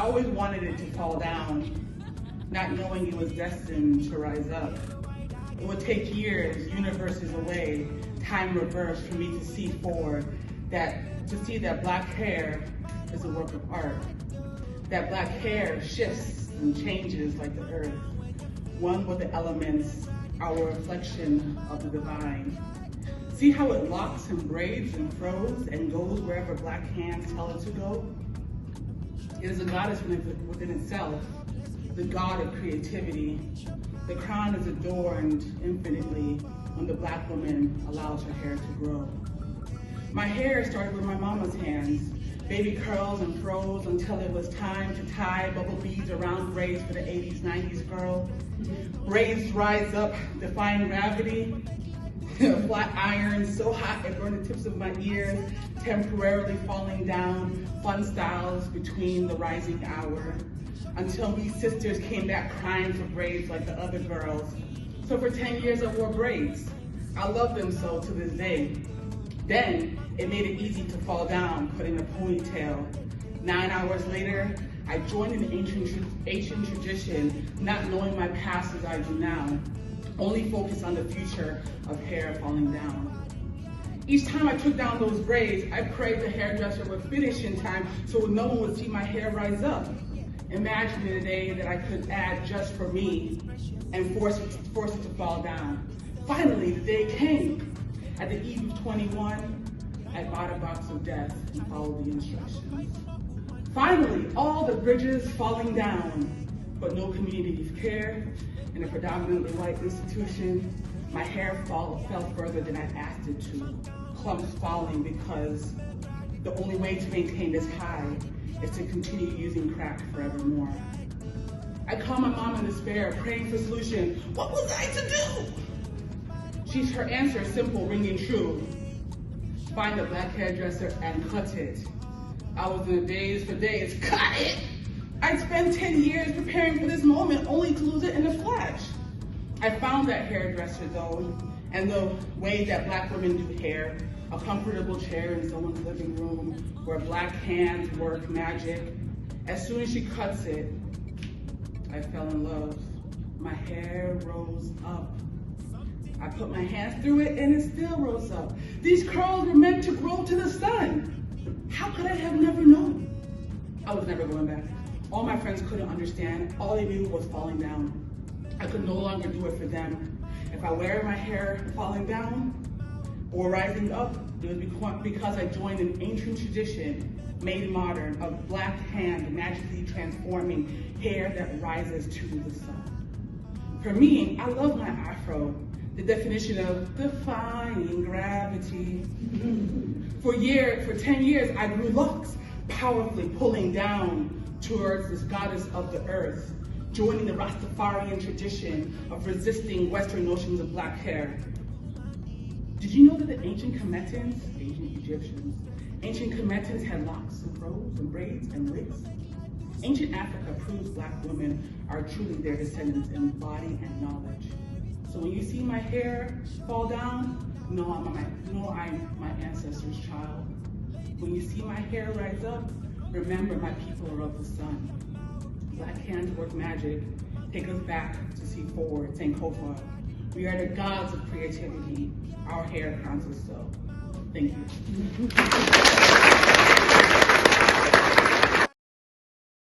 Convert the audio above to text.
always wanted it to fall down, not knowing it was destined to rise up. It would take years, universes away, time reversed for me to see forward, to see that black hair is a work of art. That black hair shifts and changes like the earth, one with the elements, our reflection of the divine. See how it locks and braids and froze and goes wherever black hands tell it to go? It is a goddess within itself, the god of creativity. The crown is adorned infinitely when the black woman allows her hair to grow. My hair started with my mama's hands, baby curls and froze until it was time to tie bubble beads around braids for the 80s, 90s girl. Braids rise up, defying gravity. Flat iron so hot it burned the tips of my ears, temporarily falling down, fun styles between the rising hour, until we sisters came back crying for braids like the other girls. So for 10 years I wore braids. I love them so to this day. Then it made it easy to fall down, put in a ponytail. 9 hours later, I joined an ancient tradition, not knowing my past as I do now, only focused on the future of hair falling down. Each time I took down those braids, I prayed the hairdresser would finish in time so no one would see my hair rise up. Imagining a day that I could add just for me and force it to fall down. Finally, the day came. At the eve of 21, I bought a box of death and followed the instructions. Finally, all the bridges falling down, but no community of care. In a predominantly white institution, my hair fell further than I asked it to, clumps falling because the only way to maintain this high is to continue using crack forevermore. I called my mom in despair, praying for solution. What was I to do? Her answer simple, ringing true. Find a black hairdresser and cut it. I was in a daze for days, cut it! I'd spent 10 years preparing for this moment only to lose it in a flash. I found that hairdresser though, and the way that black women do hair, a comfortable chair in someone's living room where black hands work magic. As soon as she cuts it, I fell in love. My hair rose up. I put my hands through it and it still rose up. These curls were meant to grow to the sun. How could I have never known? I was never going back. All my friends couldn't understand. All they knew was falling down. I could no longer do it for them. If I wear my hair falling down or rising up, it was because I joined an ancient tradition made modern of black hand magically transforming hair that rises to the sun. For me, I love my afro, the definition of defying gravity. For 10 years, I grew locks, powerfully pulling down towards this goddess of the earth, joining the Rastafarian tradition of resisting Western notions of black hair. Did you know that the ancient Kemetans, ancient Egyptians, ancient Kemetans had locks and froze and braids and wigs? Ancient Africa proves black women are truly their descendants in body and knowledge. So when you see my hair fall down, know I'm my ancestors' child. When you see my hair rise up, remember my people are of the sun. Black hands work magic, take us back to see forward, Sankofa. We are the gods of creativity. Our hair crowns us so. Thank you.